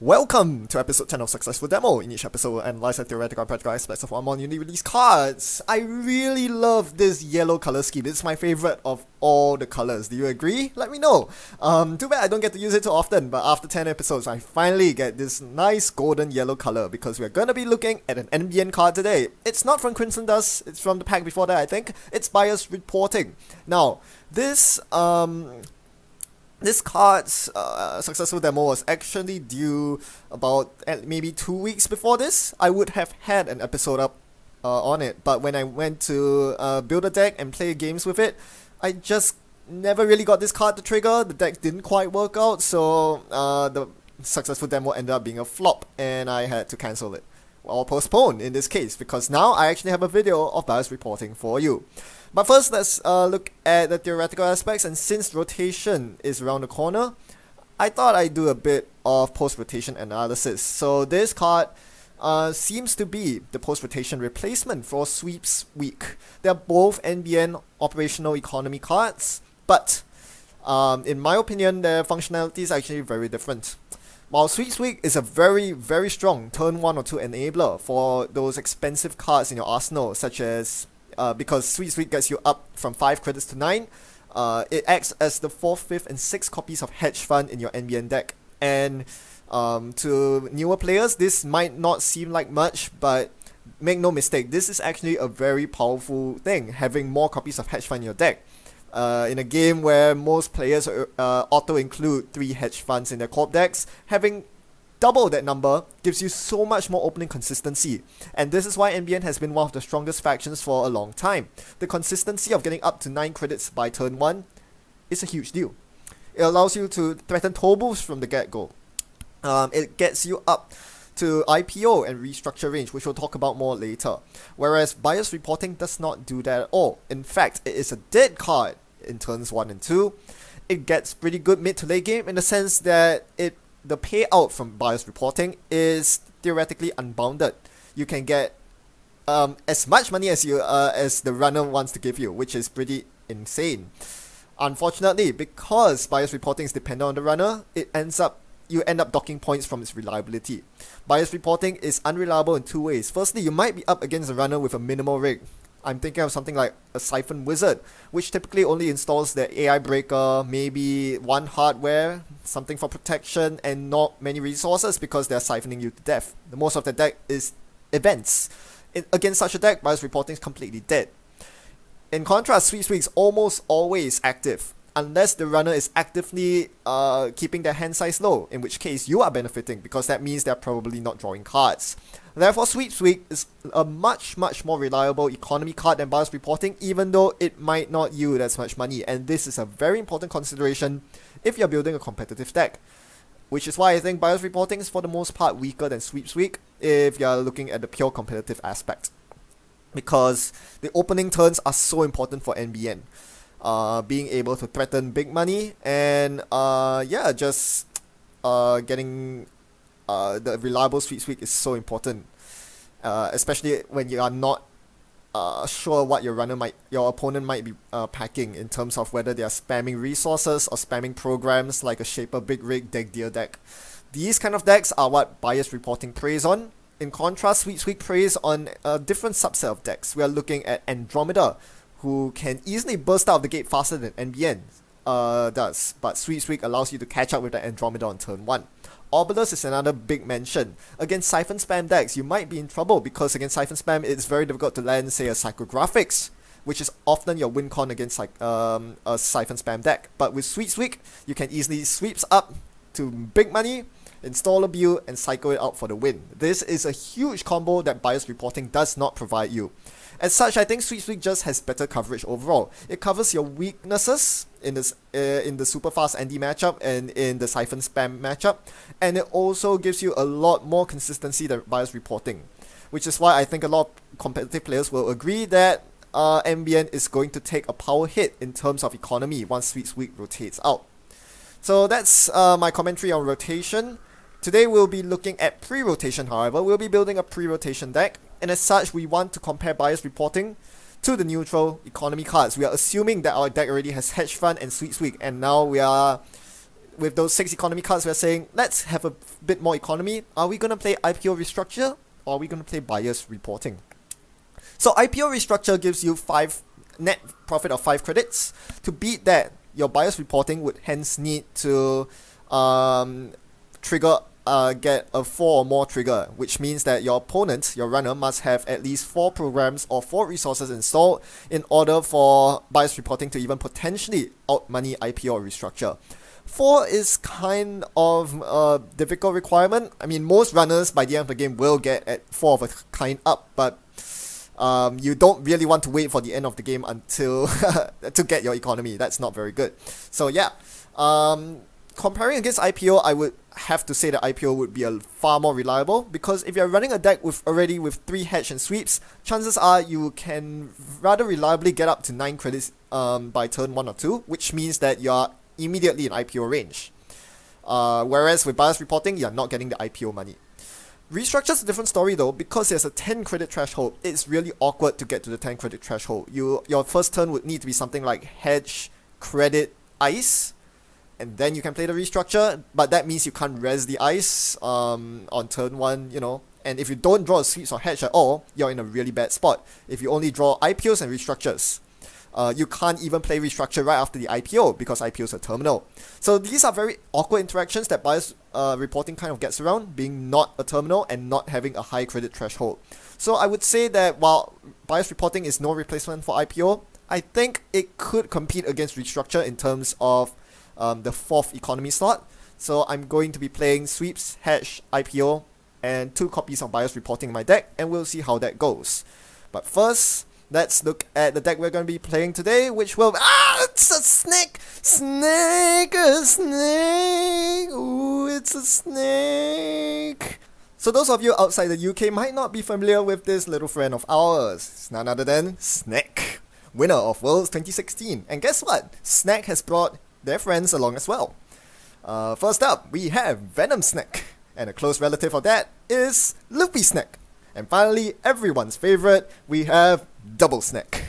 Welcome to episode 10 of Successful Demo. In each episode, we'll analyze the theoretical and practical aspects of one more newly released cards. I really love this yellow color scheme. It's my favorite of all the colors. Do you agree? Let me know. Too bad I don't get to use it too often, but after 10 episodes, I finally get this nice golden yellow color because we're gonna be looking at an NBN card today. It's not from Crimson Dust, it's from the pack before that, I think. It's Bias Reporting. Now, this card's successful demo was actually due about maybe 2 weeks before this. I would have had an episode up on it, but when I went to build a deck and play games with it, I just never really got this card to trigger. The deck didn't quite work out, so the successful demo ended up being a flop, and I had to cancel it. Or postpone in this case, because now I actually have a video of bias reporting for you. But first, let's look at the theoretical aspects, and since rotation is around the corner, I thought I'd do a bit of post-rotation analysis. So this card seems to be the post-rotation replacement for Sweeps Week. They're both NBN operational economy cards, but in my opinion, their functionality is actually very different. While Sweeps Week is a very strong turn 1 or 2 enabler for those expensive cards in your arsenal, such as because Sweeps Week gets you up from 5 credits to 9, it acts as the 4th, 5th, and 6th copies of Hedge Fund in your NBN deck. And to newer players, this might not seem like much, but make no mistake, this is actually a very powerful thing, having more copies of Hedge Fund in your deck. In a game where most players auto-include 3 Hedge Funds in their corp decks, having double that number gives you so much more opening consistency. And this is why NBN has been one of the strongest factions for a long time. The consistency of getting up to 9 credits by turn 1 is a huge deal. It allows you to threaten Tobos from the get-go. It gets you up to IPO and restructure range, which we'll talk about more later. Whereas bias reporting does not do that at all. In fact, it is a dead card in turns 1 and 2. It gets pretty good mid to late game in the sense that the payout from bias reporting is theoretically unbounded. You can get as much money as the runner wants to give you, which is pretty insane. Unfortunately, because bias reporting is dependent on the runner, you end up docking points from its reliability. Bias reporting is unreliable in 2 ways. Firstly, you might be up against a runner with a minimal rig. I'm thinking of something like a Siphon Wizard, which typically only installs the AI breaker, maybe 1 hardware, something for protection, and not many resources because they're siphoning you to death. The most of the deck is events. Against such a deck, bias reporting is completely dead. In contrast, Sweeps Week is almost always active, unless the runner is actively keeping their hand size low, in which case you are benefiting because that means they're probably not drawing cards. Therefore, Sweeps Week is a much more reliable economy card than bias reporting, even though it might not yield as much money, and this is a very important consideration if you're building a competitive deck. Which is why I think bias reporting is for the most part weaker than Sweeps Week if you're looking at the pure competitive aspect. Because the opening turns are so important for NBN. Being able to threaten big money and getting the reliable Sweeps Week is so important, especially when you are not sure what your opponent might be packing in terms of whether they are spamming resources or spamming programs like a Shaper Big Rig Deck Deer deck. These kind of decks are what bias reporting preys on. In contrast, Sweeps Week preys on a different subset of decks. We are looking at Andromeda, who can easily burst out of the gate faster than NBN does, but Sweeps Week allows you to catch up with the Andromeda on turn 1. Obelisk is another big mention. Against Siphon Spam decks, you might be in trouble because against Siphon Spam, it's very difficult to land, say, a Psychographics, which is often your win con against a Siphon Spam deck. But with Sweeps Week, you can easily sweeps up to big money, install a build, and cycle it out for the win. This is a huge combo that bias reporting does not provide you. As such, I think Sweeps Week just has better coverage overall. It covers your weaknesses in the super fast Andy matchup and in the Siphon Spam matchup, and it also gives you a lot more consistency than bias reporting, which is why I think a lot of competitive players will agree that NBN is going to take a power hit in terms of economy once Sweeps Week rotates out. So that's my commentary on rotation. Today we'll be looking at pre-rotation, however. We'll be building a pre-rotation deck, and as such, we want to compare bias reporting to the neutral economy cards. We are assuming that our deck already has Hedge Fund and Sweeps Week, and now we are with those 6 economy cards, we're saying, let's have a bit more economy. Are we going to play IPO Restructure, or are we going to play Bias Reporting? So IPO Restructure gives you 5 net profit of 5 credits. To beat that, your Bias Reporting would hence need to trigger get a 4 or more trigger, which means that your opponent, your runner, must have at least 4 programs or 4 resources installed in order for Bias Reporting to even potentially outmoney IPO or Restructure. 4 is kind of a difficult requirement. I mean, most runners by the end of the game will get at 4 of a kind up, but you don't really want to wait for the end of the game until to get your economy. That's not very good. So yeah, comparing against IPO, I would have to say that IPO would be a far more reliable, because if you're running a deck with 3 hedge and sweeps, chances are you can rather reliably get up to 9 credits by turn 1 or 2, which means that you're immediately in IPO range. Whereas with Bias Reporting, you're not getting the IPO money. Restructure's a different story though, because there's a 10 credit threshold. It's really awkward to get to the 10 credit threshold. Your first turn would need to be something like hedge, credit, ice, and then you can play the Restructure, but that means you can't res the ice on turn 1, you know. And if you don't draw a sweeps or hedge at all, you're in a really bad spot. If you only draw IPOs and Restructures, you can't even play Restructure right after the IPO, because IPOs are terminal. So these are very awkward interactions that Bias Reporting kind of gets around, being not a terminal and not having a high credit threshold. So I would say that while Bias Reporting is no replacement for IPO, I think it could compete against Restructure in terms of the 4th economy slot. So I'm going to be playing Sweeps, Hedge, IPO, and 2 copies of Bias Reporting in my deck, and we'll see how that goes. But first, let's look at the deck we're going to be playing today, which will... it's a snake! Snake! A snake! Ooh, it's a snake! So those of you outside the UK might not be familiar with this little friend of ours. It's none other than Snek, winner of Worlds 2016. And guess what? Snek has brought their friends along as well. First up, we have Venom Snek, and a close relative of that is Loopy Snek. And finally, everyone's favorite, we have Double Snek.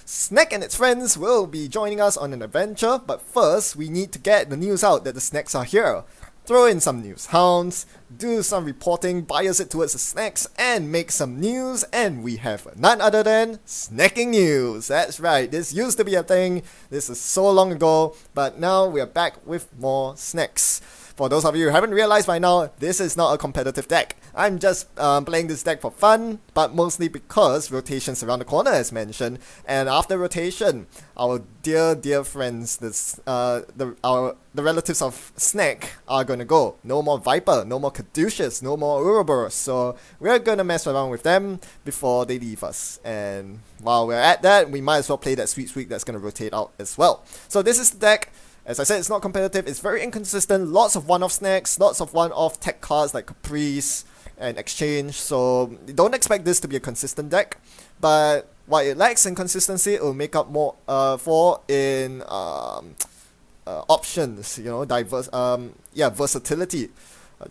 Snek and its friends will be joining us on an adventure, but first we need to get the news out that the Sneks are here. Throw in some news hounds, do some reporting, bias it towards the Sneks, and make some news, and we have none other than Snecking News. That's right, this used to be a thing, this is so long ago, but now we are back with more Sneks. For those of you who haven't realized by now, this is not a competitive deck. I'm just playing this deck for fun, but mostly because rotation's around the corner as mentioned, and after rotation, our dear friends, the relatives of Snek are gonna go. No more Viper, no more Caduceus, no more Ouroboros, so we're gonna mess around with them before they leave us. And while we're at that, we might as well play that Sweet Sweep that's gonna rotate out as well. So this is the deck. As I said, it's not competitive, it's very inconsistent, lots of one-off Snacks, lots of one-off tech cards like Caprice and Exchange, so don't expect this to be a consistent deck, but what it lacks in consistency, it will make up more for in options, you know, versatility.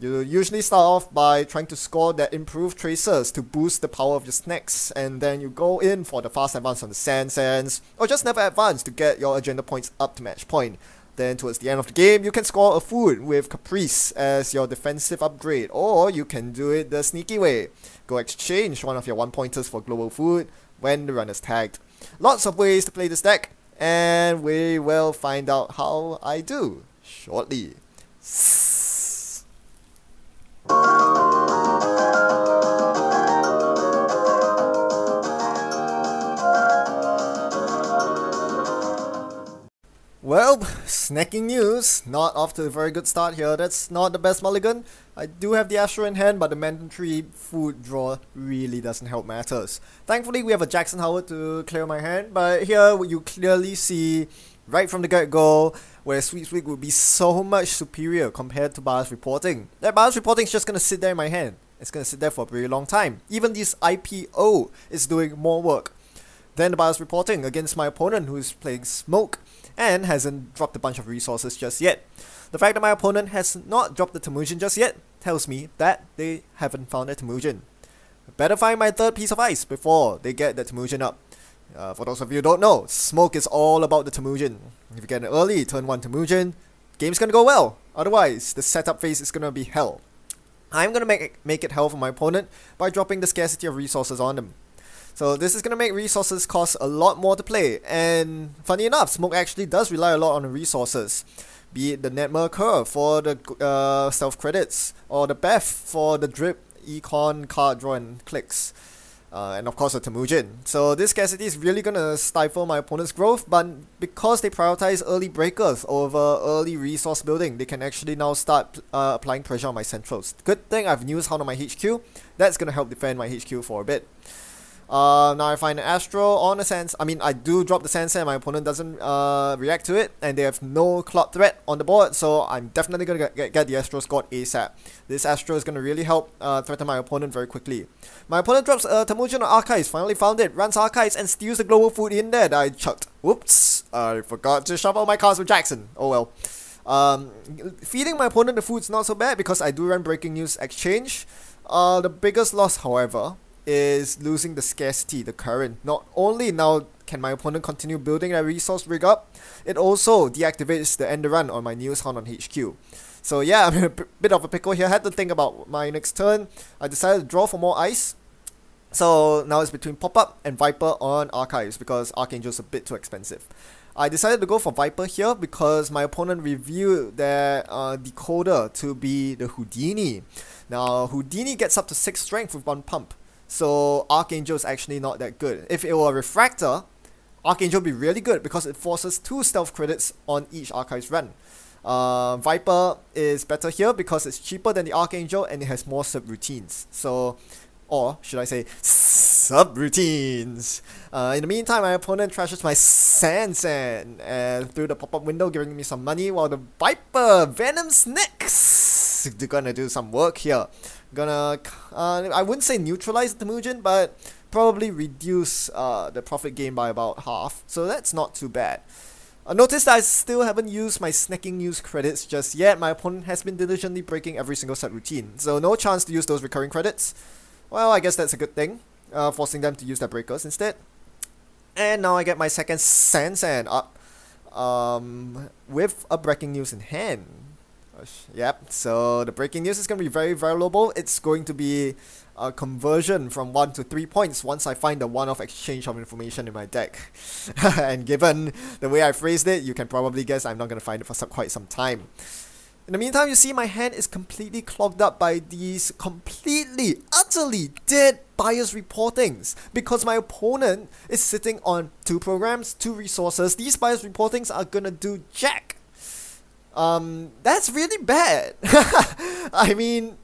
You usually start off by trying to score that improved tracers to boost the power of your Snacks, and then you go in for the fast advance on the Sands, or just never advance to get your agenda points up to match point. Then towards the end of the game, you can score a food with Caprice as your defensive upgrade, or you can do it the sneaky way. Go exchange one of your 1-pointers for global food when the runner's tagged. Lots of ways to play this deck, and we will find out how I do shortly. Well, Snecking News, not off to a very good start here. That's not the best mulligan. I do have the Astro in hand, but the mandatory food draw really doesn't help matters. Thankfully, we have a Jackson Howard to clear my hand, but here you clearly see right from the get-go where Sweet Sweep would be so much superior compared to Bias Reporting. That Bias Reporting is just going to sit there in my hand. It's going to sit there for a very long time. Even this IPO is doing more work than the Bias Reporting against my opponent who's playing Smoke and hasn't dropped a bunch of resources just yet. The fact that my opponent has not dropped the Temujin just yet tells me that they haven't found a Temujin. Better find my 3rd piece of ice before they get the Temujin up. For those of you who don't know, Smoke is all about the Temujin. If you get an early turn 1 Temujin, game's gonna go well. Otherwise, the setup phase is gonna be hell. I'm gonna make it hell for my opponent by dropping the scarcity of resources on them. So this is gonna make resources cost a lot more to play, and funny enough, Smoke actually does rely a lot on the resources. Be it the Netmer Curve for the stealth credits, or the Beth for the drip, econ, card draw, and clicks. And of course the Temujin. So this scarcity is really gonna stifle my opponent's growth, but because they prioritize early breakers over early resource building, they can actually now start applying pressure on my centrals. Good thing I've News Hound on my HQ. That's gonna help defend my HQ for a bit. Now I find an Astro on a Sans. I do drop the Sansa and my opponent doesn't react to it, and they have no clock threat on the board, so I'm definitely gonna get the Astro scored ASAP. This Astro is gonna really help threaten my opponent very quickly. My opponent drops Temujin on Archives, finally found it, runs Archives and steals the global food in there that I chucked. Whoops, I forgot to shuffle my cards with Jackson. Oh well. Feeding my opponent the food's not so bad because I do run Breaking News Exchange. The biggest loss, however, is losing the scarcity, the current. Not only now can my opponent continue building that resource rig up, it also deactivates the end run on my News Hound on HQ. So yeah, I'm in a bit of a pickle here. I had to think about my next turn. I decided to draw for more ice. So now it's between Pop-Up and Viper on Archives because Archangel's a bit too expensive. I decided to go for Viper here because my opponent reviewed their decoder to be the Houdini. Now Houdini gets up to 6 strength with 1 pump. So Archangel is actually not that good. If it were a Refractor, Archangel would be really good because it forces 2 stealth credits on each Archives run. Viper is better here because it's cheaper than the Archangel and it has more subroutines. So, or should I say, subroutines. In the meantime, my opponent trashes my Sansan through the pop-up window, giving me some money, while the Viper, Venom Snek, they're gonna do some work here. Gonna, I wouldn't say neutralize the Temujin, but probably reduce the profit gain by about half. So that's not too bad. Notice that I still haven't used my snacking news credits just yet. My opponent has been diligently breaking every single set routine, so no chance to use those recurring credits. Well, I guess that's a good thing, forcing them to use their breakers instead. And now I get my second Sansan up with a breaking news in hand. Yep, so the breaking news is going to be very valuable. It's going to be a conversion from 1 to 3 points once I find the one-off exchange of information in my deck. And given the way I phrased it, you can probably guess I'm not going to find it for quite some time. In the meantime, you see my hand is completely clogged up by these completely, utterly dead bias reportings because my opponent is sitting on 2 programs, 2 resources. These bias reportings are going to do jack. That's really bad. I mean,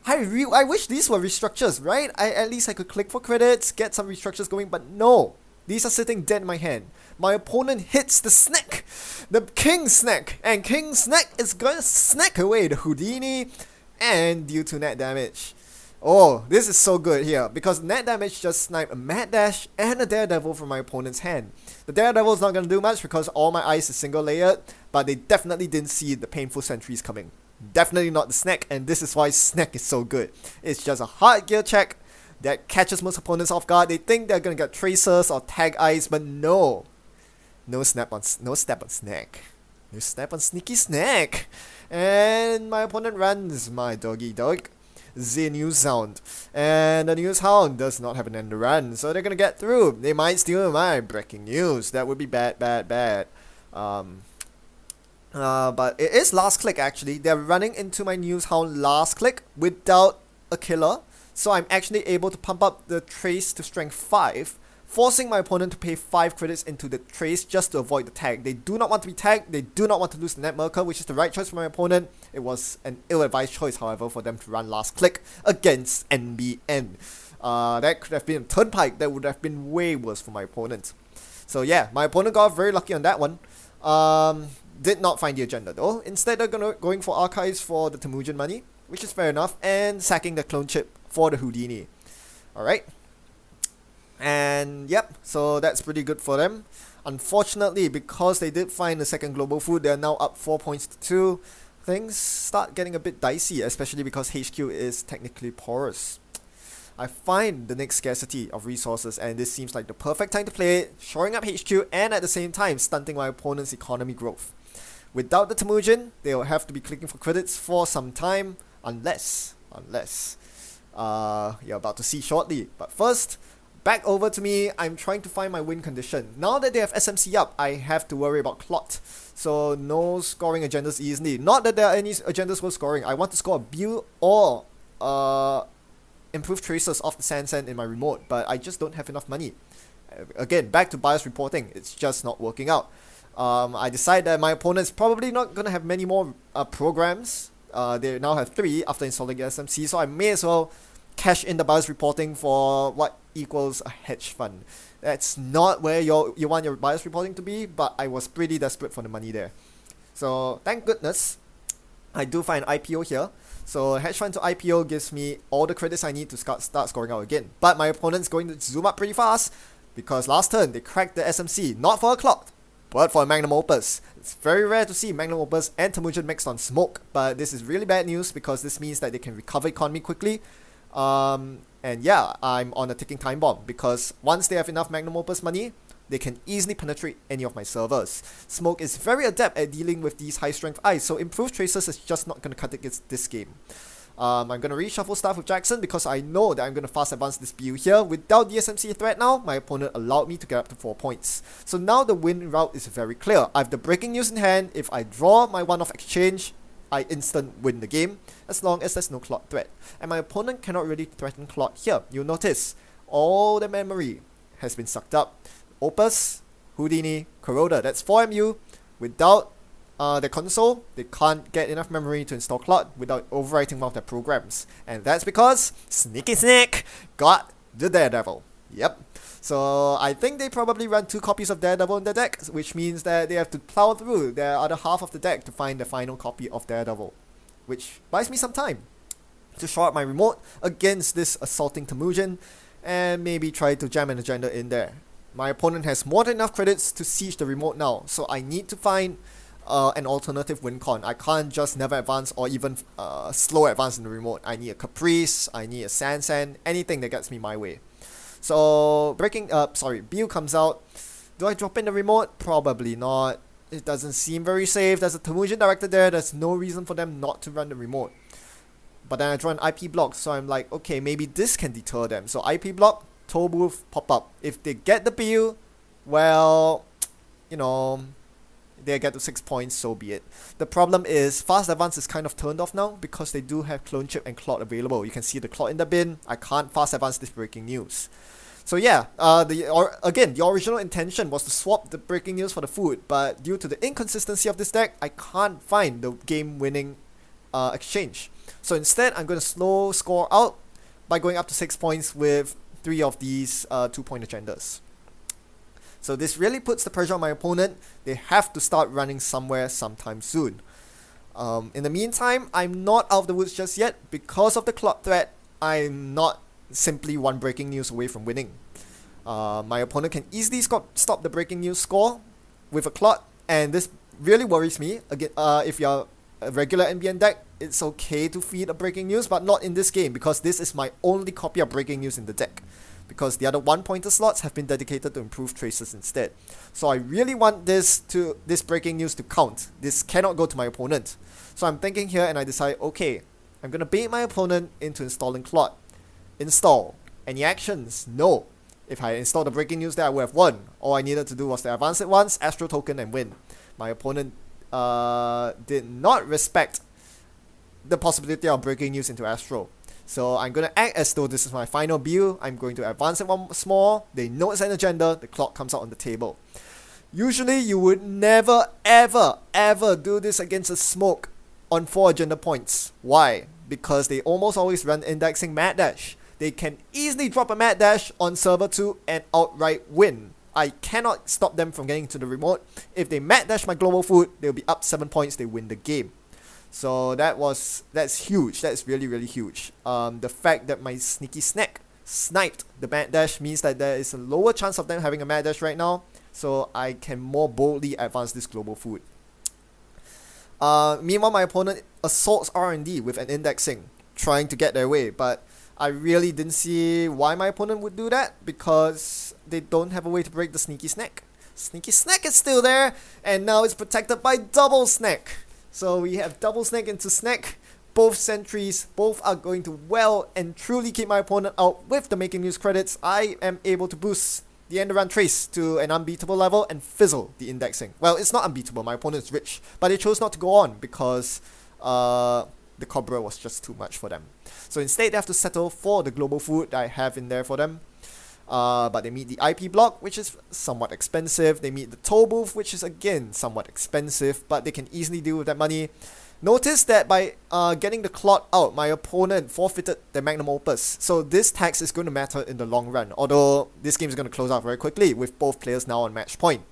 I wish these were restructures, right? At least I could click for credits, get some restructures going, but no. These are sitting dead in my hand. My opponent hits the Snek, the King Snek, and King Snek is going to snack away the Houdini and deal 2 net damage. Oh, this is so good here because net damage just sniped a Mad Dash and a Daredevil from my opponent's hand. The Daredevil is not going to do much because all my ice is single layered, but they definitely didn't see the painful sentries coming. Definitely not the Snek, and this is why Snek is so good. It's just a hard gear check that catches most opponents off guard. They think they're going to get tracers or tag ice, but no. No step on Snek. No step on Sneaky Snek. And my opponent runs my doggy dog, the News Hound. And the News Hound does not have an end run, so they're gonna get through. They might steal my breaking news. That would be bad. But it is last click actually. They're running into my News Hound last click without a killer. So I'm actually able to pump up the trace to strength 5, forcing my opponent to pay 5 credits into the trace just to avoid the tag. They do not want to be tagged, they do not want to lose the net marker, which is the right choice for my opponent. It was an ill-advised choice, however, for them to run last click against NBN. That could have been a turnpike that would have been way worse for my opponent. So yeah, my opponent got very lucky on that one. Did not find the agenda though. Instead, they're going for Archives for the Temujin money, which is fair enough, and sacking the clone chip for the Houdini. Alright. And yep, so that's pretty good for them. Unfortunately, because they did find the second global food, they're now up 4 points to 2. Things start getting a bit dicey, especially because HQ is technically porous. I find the next scarcity of resources, and this seems like the perfect time to play it, shoring up HQ and at the same time stunting my opponent's economy growth. Without the Temujin, they'll have to be clicking for credits for some time, unless you're about to see shortly. But first, back over to me. I'm trying to find my win condition. Now that they have SMC up, I have to worry about clot. So no scoring agendas easily. Not that there are any agendas worth scoring. I want to score a build or improve traces off the Sand in my remote, but I just don't have enough money. Again, back to bias reporting. It's just not working out. I decide that my opponent's probably not gonna have many more programs. They now have 3 after installing the SMC, so I may as well cash in the bias reporting for what equals a hedge fund. That's not where you want your bias reporting to be, but I was pretty desperate for the money there. So thank goodness I do find IPO here. So hedge fund to IPO gives me all the credits I need to start scoring out again. But my opponent's going to zoom up pretty fast because last turn they cracked the SMC, not for a clock, but for a Magnum Opus. It's very rare to see Magnum Opus and Temujin mixed on smoke, but this is really bad news because this means that they can recover economy quickly. And yeah, I'm on a ticking time bomb because once they have enough Magnum Opus money, they can easily penetrate any of my servers. Smoke is very adept at dealing with these high strength eyes, so improved traces is just not going to cut it against this game. I'm going to reshuffle stuff with Jackson because I know that I'm going to fast advance this build here. Without the SMC threat now, my opponent allowed me to get up to 4 points. So now the win route is very clear. I have the breaking news in hand. If I draw my one-off exchange, I instant win the game as long as there's no clot threat. And my opponent cannot really threaten clot here. You'll notice all the memory has been sucked up. Opus, Houdini, Kuroda, that's 4 MU. Without the console, they can't get enough memory to install clot without overwriting one of their programs. And that's because Sneaky Snek got the Daredevil. Yep. So I think they probably run 2 copies of Daredevil in their deck, which means that they have to plow through their other half of the deck to find the final copy of Daredevil, which buys me some time to short my remote against this assaulting Temujin and maybe try to jam an agenda in there. My opponent has more than enough credits to siege the remote now, so I need to find an alternative win con. I can't just never advance or even slow advance in the remote. I need a Caprice, I need a Sand, anything that gets me my way. So Bill comes out. Do I drop in the remote? Probably not. It doesn't seem very safe. There's a Temujin director there. There's no reason for them not to run the remote. But then I draw an IP block, so I'm like, okay, maybe this can deter them. So IP block, Toll Booth, pop up. If they get the Bill, well, you know, they get to 6 points, so be it. The problem is fast advance is kind of turned off now because they do have clone chip and clot available. You can see the clot in the bin. I can't fast advance this breaking news. So yeah, the original intention was to swap the breaking news for the food, but due to the inconsistency of this deck, I can't find the game-winning exchange. So instead, I'm going to slow score out by going up to 6 points with 3 of these 2-point agendas. So this really puts the pressure on my opponent. They have to start running somewhere sometime soon. In the meantime, I'm not out of the woods just yet. Because of the clot threat, I'm not simply 1 breaking news away from winning. My opponent can easily stop the breaking news score with a clot, and this really worries me. Again, if you're a regular NBN deck, it's okay to feed a breaking news, but not in this game because this is my only copy of breaking news in the deck. Because the other 1-pointer slots have been dedicated to improve traces instead. So I really want this breaking news to count. This cannot go to my opponent. So I'm thinking here and I decide, okay, I'm going to bait my opponent into installing clot. Install. Any actions? No. If I installed the breaking news there, I would have won. All I needed to do was to advance it once, Astro token, and win. My opponent did not respect the possibility of breaking news into Astro. So I'm going to act as though this is my final build. I'm going to advance it once more. They know it's an agenda. The clock comes out on the table. Usually you would never ever do this against a smoke on 4 agenda points. Why? Because they almost always run indexing Mad Dash. They can easily drop a Mad Dash on server 2 and outright win. I cannot stop them from getting to the remote. If they Mad Dash my global food, they'll be up 7 points. They win the game. So that's huge. That's really huge. The fact that my Sneaky Snek sniped the Mad Dash means that there is a lower chance of them having a Mad Dash right now. So I can more boldly advance this global food. Meanwhile, my opponent assaults R&D with an indexing, trying to get their way. But I really didn't see why my opponent would do that because they don't have a way to break the Sneaky Snek. Sneaky Snek is still there, and now it's protected by Double Snek. So we have Double Snek into Snek. Both sentries, both are going to well and truly keep my opponent out. With the making news credits, I am able to boost the end around trace to an unbeatable level and fizzle the indexing. Well, it's not unbeatable, my opponent is rich, but they chose not to go on because the Cobra was just too much for them. So instead they have to settle for the global food that I have in there for them. But they meet the IP block, which is somewhat expensive. They meet the toll booth, which is again somewhat expensive, but they can easily deal with that money. Notice that by getting the Clot out, my opponent forfeited their magnum opus. So this tax is going to matter in the long run, although this game is going to close out very quickly with both players now on match point.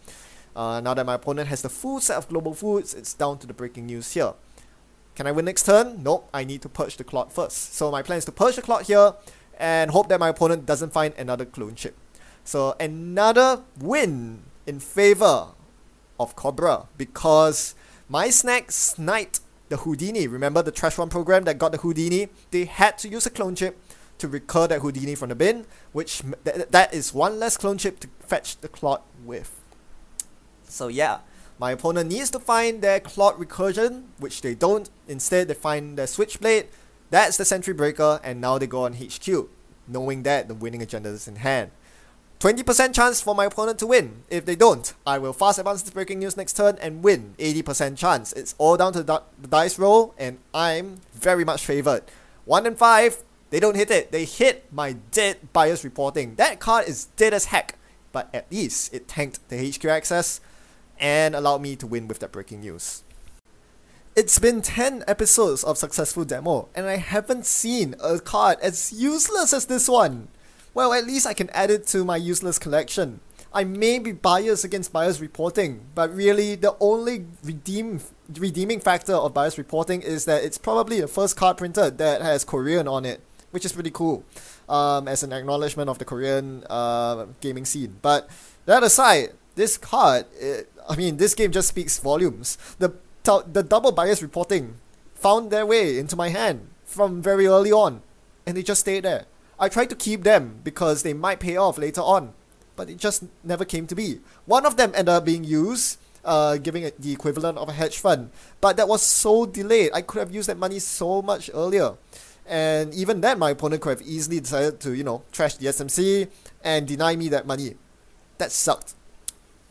Now that my opponent has the full set of global foods, it's down to the breaking news here. Can I win next turn? Nope, I need to purge the Clot first. So my plan is to purge the Clot here and hope that my opponent doesn't find another clone chip. So another win in favor of Cobra because my Snek sniped the Houdini. Remember the Trash One program that got the Houdini? They had to use a clone chip to recur that Houdini from the bin, which that is one less clone chip to fetch the Clot with. So yeah, my opponent needs to find their Clot recursion, which they don't. Instead, they find their Switchblade. That's the Sentry Breaker, and now they go on HQ, knowing that the winning agenda is in hand. 20% chance for my opponent to win. If they don't, I will fast advance this breaking news next turn and win. 80% chance. It's all down to the dice roll, and I'm very much favored. 1 and 5, they don't hit it. They hit my dead bias reporting. That card is dead as heck, but at least it tanked the HQ access and allowed me to win with that breaking news. It's been 10 episodes of Successful Demo, and I haven't seen a card as useless as this one. Well, at least I can add it to my useless collection. I may be biased against bias reporting, but really the only redeeming factor of bias reporting is that it's probably the first card printed that has Korean on it, which is pretty cool, as an acknowledgement of the Korean gaming scene. But that aside, this card, this game just speaks volumes. The double bias reporting found their way into my hand from very early on, and they just stayed there. I tried to keep them because they might pay off later on, but it just never came to be. One of them ended up being used, giving it the equivalent of a hedge fund, but that was so delayed. I could have used that money so much earlier, and even then my opponent could have easily decided to, trash the SMC and deny me that money. That sucked.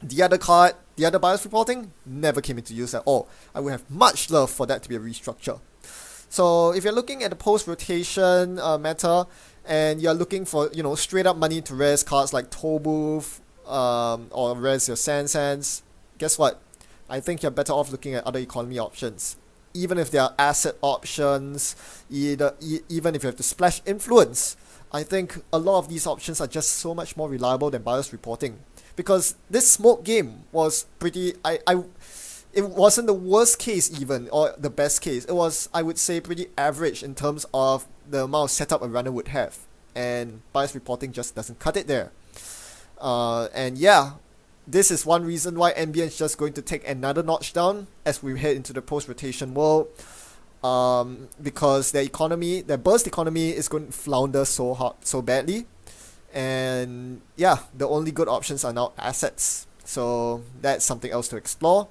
The other card, the other bias reporting, never came into use at all. I would have much love for that to be a restructure. So if you're looking at the post-rotation meta, and you're looking for, straight up money to res cards like Toll Booth, or res your Sands, guess what? I think you're better off looking at other economy options. Even if there are asset options, even if you have to splash influence, I think a lot of these options are just so much more reliable than bias reporting. Because this smoke game was pretty, it wasn't the worst case even, or the best case. It was, I would say, pretty average in terms of the amount of setup a runner would have. And bias reporting just doesn't cut it there. And yeah, this is one reason why NBN is just going to take another notch down as we head into the post-rotation world. Because their economy, their burst economy is going to flounder so badly. And yeah, the only good options are now assets. So that's something else to explore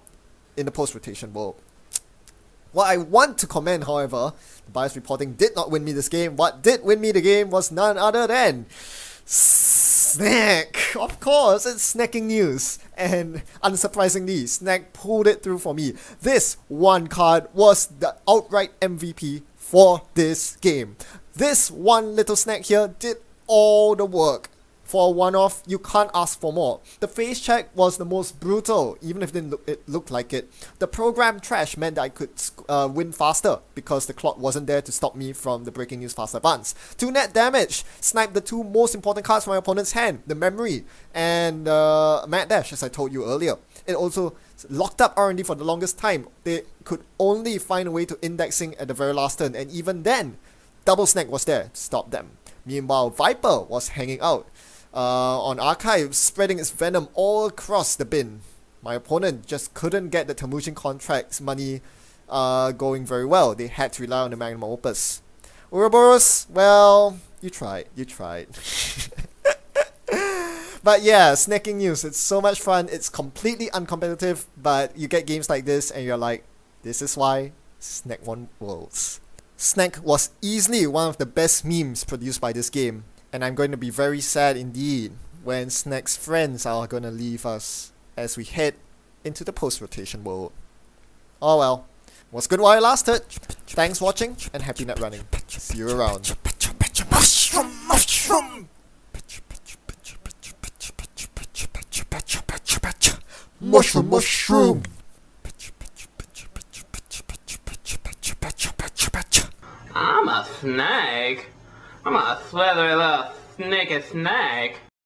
in the post-rotation world. What I want to comment, however, the bias reporting did not win me this game. What did win me the game was none other than Snek. Of course, it's snacking news. And unsurprisingly, Snek pulled it through for me. This one card was the outright MVP for this game. This one little Snek here did all the work. For a one-off, you can't ask for more. The face check was the most brutal, even if it looked like it. The program trash meant that I could win faster because the clock wasn't there to stop me from the breaking news fast advance. 2 net damage, sniped the 2 most important cards from my opponent's hand, the memory and Mad Dash, as I told you earlier. It also locked up R&D for the longest time. They could only find a way to indexing at the very last turn, and even then, Double Snek was there to stop them. Meanwhile, Viper was hanging out on Archive, spreading its venom all across the bin. My opponent just couldn't get the Temujin contracts money going very well. They had to rely on the Magnum Opus. Ouroboros, well, you tried. But yeah, snacking news. It's so much fun. It's completely uncompetitive, but you get games like this and you're like, this is why Snek won worlds. Snek was easily one of the best memes produced by this game, and I'm going to be very sad indeed when Snek's friends are going to leave us as we head into the post-rotation world. Oh well, was good while it lasted. Thanks for watching and happy net running. See you around. Mushroom, mushroom. Mushroom, mushroom. I'm a snake. I'm a slithery little sneaky snake.